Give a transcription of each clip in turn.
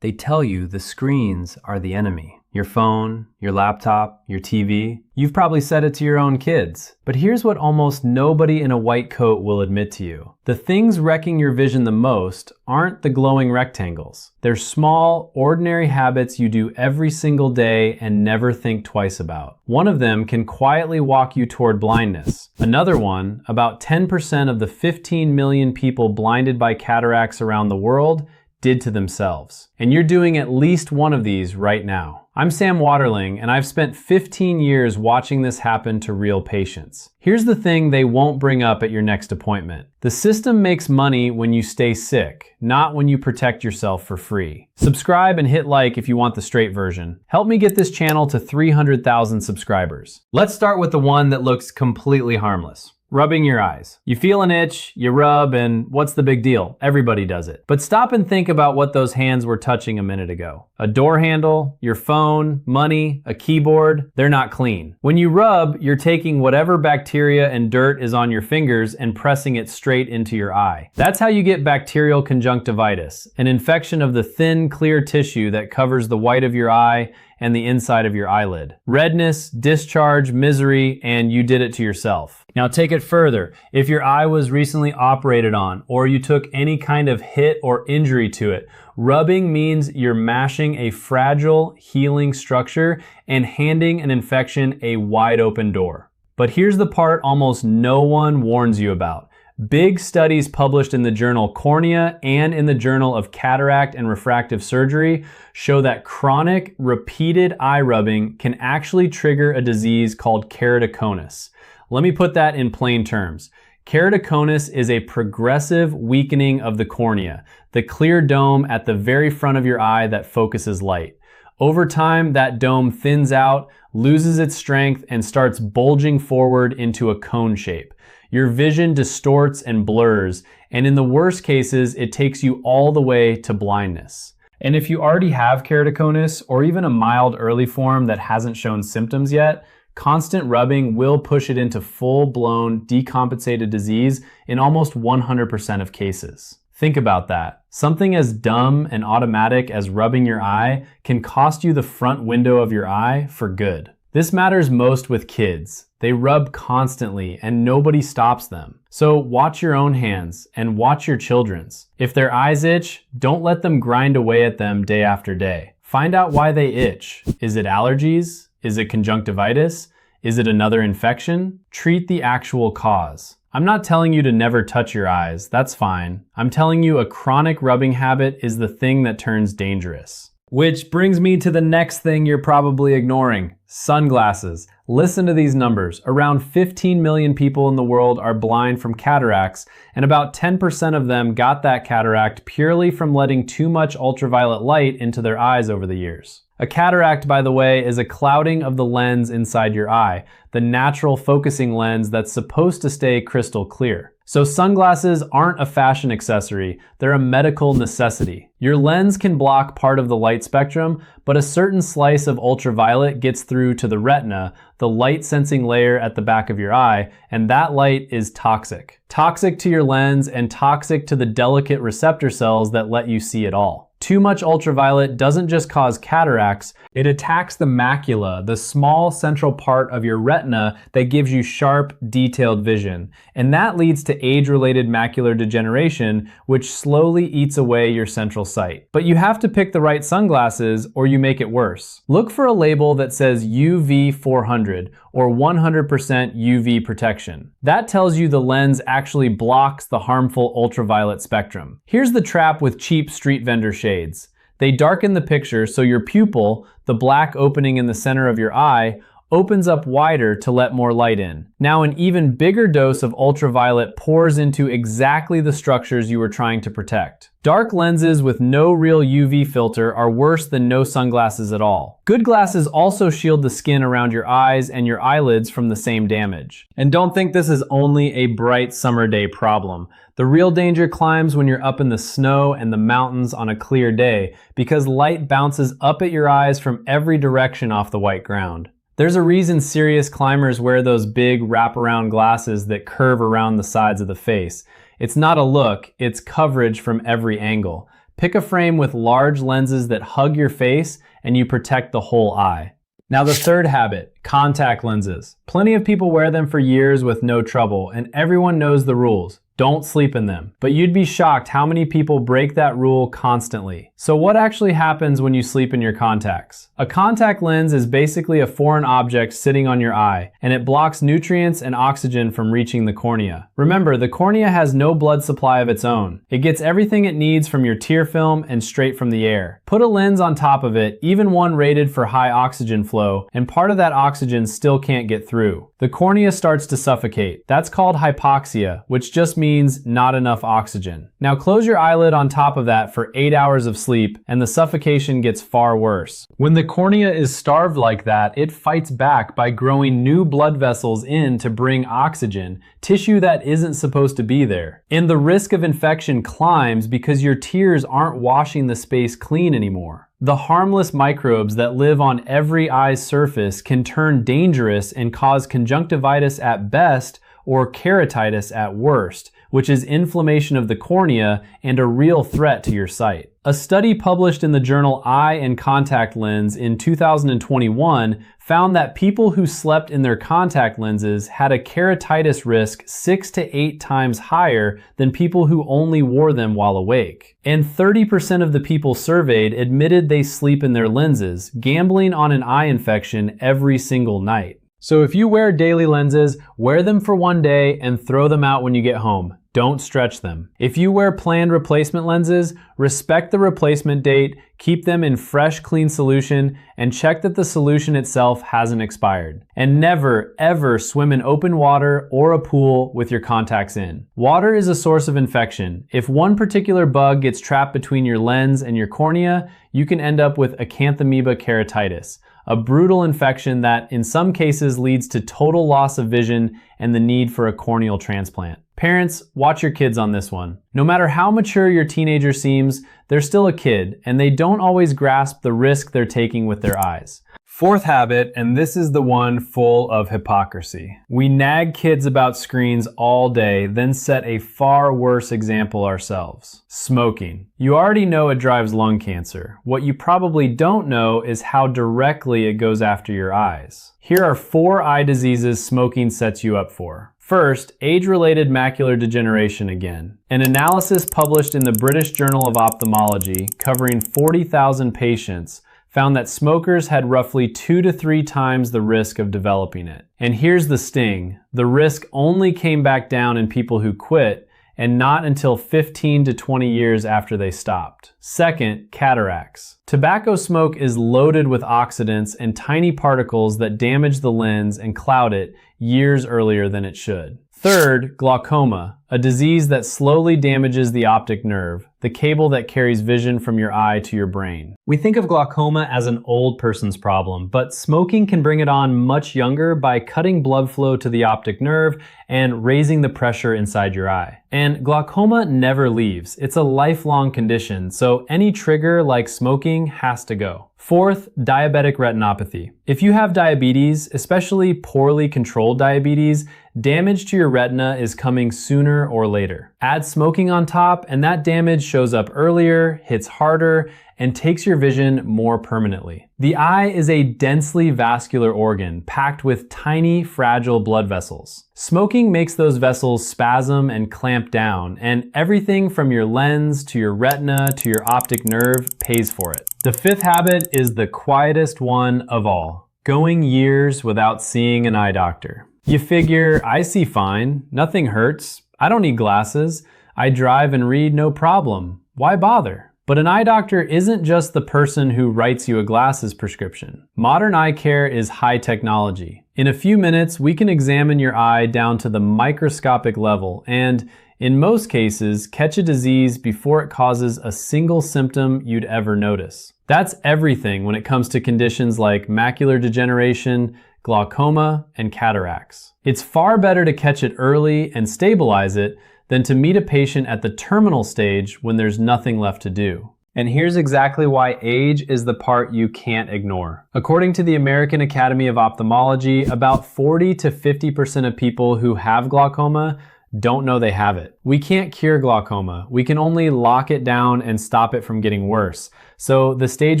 They tell you the screens are the enemy. Your phone, your laptop, your TV. You've probably said it to your own kids. But here's what almost nobody in a white coat will admit to you. The things wrecking your vision the most aren't the glowing rectangles. They're small, ordinary habits you do every single day and never think twice about. One of them can quietly walk you toward blindness. Another one, about 10% of the 15 million people blinded by cataracts around the world, did to themselves. And you're doing at least one of these right now. I'm Sam Waterling, and I've spent 15 years watching this happen to real patients. Here's the thing they won't bring up at your next appointment. The system makes money when you stay sick, not when you protect yourself for free. Subscribe and hit like if you want the straight version. Help me get this channel to 300,000 subscribers. Let's start with the one that looks completely harmless. Rubbing your eyes. You feel an itch, you rub, and what's the big deal? Everybody does it. But stop and think about what those hands were touching a minute ago. A door handle, your phone, money, a keyboard, they're not clean. When you rub, you're taking whatever bacteria and dirt is on your fingers and pressing it straight into your eye. That's how you get bacterial conjunctivitis, an infection of the thin, clear tissue that covers the white of your eye and the inside of your eyelid. Redness, discharge, misery, and you did it to yourself. Now take it further. If your eye was recently operated on, or you took any kind of hit or injury to it, rubbing means you're mashing a fragile, healing structure and handing an infection a wide open door. But here's the part almost no one warns you about. Big studies published in the journal Cornea and in the Journal of Cataract and Refractive Surgery show that chronic, repeated eye rubbing can actually trigger a disease called keratoconus. Let me put that in plain terms. Keratoconus is a progressive weakening of the cornea, the clear dome at the very front of your eye that focuses light. Over time, that dome thins out, loses its strength, and starts bulging forward into a cone shape. Your vision distorts and blurs, and in the worst cases, it takes you all the way to blindness. And if you already have keratoconus, or even a mild early form that hasn't shown symptoms yet, constant rubbing will push it into full-blown decompensated disease in almost 100% of cases. Think about that. Something as dumb and automatic as rubbing your eye can cost you the front window of your eye for good. This matters most with kids. They rub constantly and nobody stops them. So watch your own hands and watch your children's. If their eyes itch, don't let them grind away at them day after day. Find out why they itch. Is it allergies? Is it conjunctivitis? Is it another infection? Treat the actual cause. I'm not telling you to never touch your eyes, that's fine. I'm telling you a chronic rubbing habit is the thing that turns dangerous. Which brings me to the next thing you're probably ignoring, sunglasses. Listen to these numbers. Around 15 million people in the world are blind from cataracts, and about 10% of them got that cataract purely from letting too much ultraviolet light into their eyes over the years. A cataract, by the way, is a clouding of the lens inside your eye, the natural focusing lens that's supposed to stay crystal clear. So sunglasses aren't a fashion accessory, they're a medical necessity. Your lens can block part of the light spectrum, but a certain slice of ultraviolet gets through to the retina, the light sensing layer at the back of your eye, and that light is toxic. Toxic to your lens and toxic to the delicate receptor cells that let you see at all. Too much ultraviolet doesn't just cause cataracts, it attacks the macula, the small central part of your retina that gives you sharp, detailed vision. And that leads to age-related macular degeneration, which slowly eats away your central sight. But you have to pick the right sunglasses or you make it worse. Look for a label that says UV 400 or 100% UV protection. That tells you the lens actually blocks the harmful ultraviolet spectrum. Here's the trap with cheap street vendor shades. They darken the picture so your pupil, the black opening in the center of your eye, opens up wider to let more light in. Now an even bigger dose of ultraviolet pours into exactly the structures you were trying to protect. Dark lenses with no real UV filter are worse than no sunglasses at all. Good glasses also shield the skin around your eyes and your eyelids from the same damage. And don't think this is only a bright summer day problem. The real danger climbs when you're up in the snow and the mountains on a clear day, because light bounces up at your eyes from every direction off the white ground. There's a reason serious climbers wear those big wraparound glasses that curve around the sides of the face. It's not a look, it's coverage from every angle. Pick a frame with large lenses that hug your face and you protect the whole eye. Now the third habit, contact lenses. Plenty of people wear them for years with no trouble, and everyone knows the rules. Don't sleep in them. But you'd be shocked how many people break that rule constantly. So what actually happens when you sleep in your contacts? A contact lens is basically a foreign object sitting on your eye, and it blocks nutrients and oxygen from reaching the cornea. Remember, the cornea has no blood supply of its own. It gets everything it needs from your tear film and straight from the air. Put a lens on top of it, even one rated for high oxygen flow, and part of that oxygen still can't get through. The cornea starts to suffocate. That's called hypoxia, which just means not enough oxygen. Now close your eyelid on top of that for 8 hours of sleep, and the suffocation gets far worse. When the cornea is starved like that, it fights back by growing new blood vessels in to bring oxygen, tissue that isn't supposed to be there. And the risk of infection climbs because your tears aren't washing the space clean anymore. The harmless microbes that live on every eye's surface can turn dangerous and cause conjunctivitis at best or keratitis at worst, which is inflammation of the cornea and a real threat to your sight. A study published in the journal Eye and Contact Lens in 2021 found that people who slept in their contact lenses had a keratitis risk 6 to 8 times higher than people who only wore them while awake. And 30% of the people surveyed admitted they sleep in their lenses, gambling on an eye infection every single night. So if you wear daily lenses, wear them for one day and throw them out when you get home. Don't stretch them. If you wear planned replacement lenses, respect the replacement date, keep them in fresh, clean solution, and check that the solution itself hasn't expired. And never, ever swim in open water or a pool with your contacts in. Water is a source of infection. If one particular bug gets trapped between your lens and your cornea, you can end up with acanthamoeba keratitis, a brutal infection that in some cases leads to total loss of vision and the need for a corneal transplant. Parents, watch your kids on this one. No matter how mature your teenager seems, they're still a kid, and they don't always grasp the risk they're taking with their eyes. Fourth habit, and this is the one full of hypocrisy. We nag kids about screens all day, then set a far worse example ourselves. Smoking. You already know it drives lung cancer. What you probably don't know is how directly it goes after your eyes. Here are 4 eye diseases smoking sets you up for. First, age-related macular degeneration again. An analysis published in the British Journal of Ophthalmology covering 40,000 patients found that smokers had roughly 2 to 3 times the risk of developing it. And here's the sting. The risk only came back down in people who quit, and not until 15 to 20 years after they stopped. Second, cataracts. Tobacco smoke is loaded with oxidants and tiny particles that damage the lens and cloud it years earlier than it should. Third, glaucoma, a disease that slowly damages the optic nerve, the cable that carries vision from your eye to your brain. We think of glaucoma as an old person's problem, but smoking can bring it on much younger by cutting blood flow to the optic nerve and raising the pressure inside your eye. And glaucoma never leaves. It's a lifelong condition, so any trigger like smoking has to go. Fourth, diabetic retinopathy. If you have diabetes, especially poorly controlled diabetes, damage to your retina is coming sooner or later. Add smoking on top, and that damage shows up earlier, hits harder, and takes your vision more permanently. The eye is a densely vascular organ packed with tiny, fragile blood vessels. Smoking makes those vessels spasm and clamp down, and everything from your lens to your retina to your optic nerve pays for it. The fifth habit is the quietest one of all: going years without seeing an eye doctor. You figure, I see fine, nothing hurts, I don't need glasses, I drive and read no problem, why bother? But an eye doctor isn't just the person who writes you a glasses prescription. Modern eye care is high technology. In a few minutes, we can examine your eye down to the microscopic level and, in most cases, catch a disease before it causes a single symptom you'd ever notice. That's everything when it comes to conditions like macular degeneration, glaucoma, and cataracts. It's far better to catch it early and stabilize it than to meet a patient at the terminal stage when there's nothing left to do. And here's exactly why age is the part you can't ignore. According to the American Academy of Ophthalmology, about 40 to 50% of people who have glaucoma don't know they have it. We can't cure glaucoma. We can only lock it down and stop it from getting worse. So the stage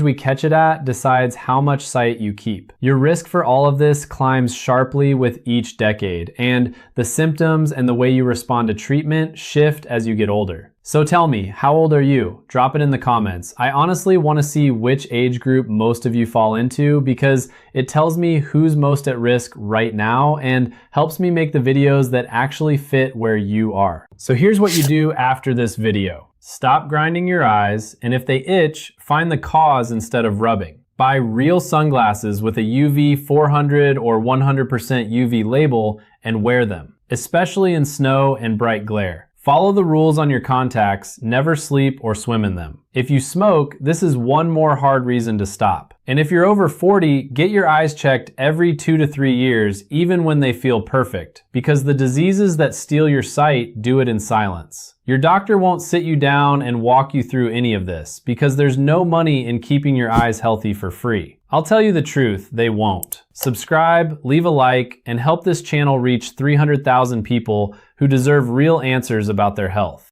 we catch it at decides how much sight you keep. Your risk for all of this climbs sharply with each decade, and the symptoms and the way you respond to treatment shift as you get older. So tell me, how old are you? Drop it in the comments. I honestly want to see which age group most of you fall into because it tells me who's most at risk right now and helps me make the videos that actually fit where you are. So here's what you do after this video. Stop grinding your eyes, and if they itch, find the cause instead of rubbing. Buy real sunglasses with a UV 400 or 100% UV label and wear them, especially in snow and bright glare. Follow the rules on your contacts, never sleep or swim in them. If you smoke, this is one more hard reason to stop. And if you're over 40, get your eyes checked every 2 to 3 years, even when they feel perfect, because the diseases that steal your sight do it in silence. Your doctor won't sit you down and walk you through any of this, because there's no money in keeping your eyes healthy for free. I'll tell you the truth, they won't. Subscribe, leave a like, and help this channel reach 300,000 people who deserve real answers about their health.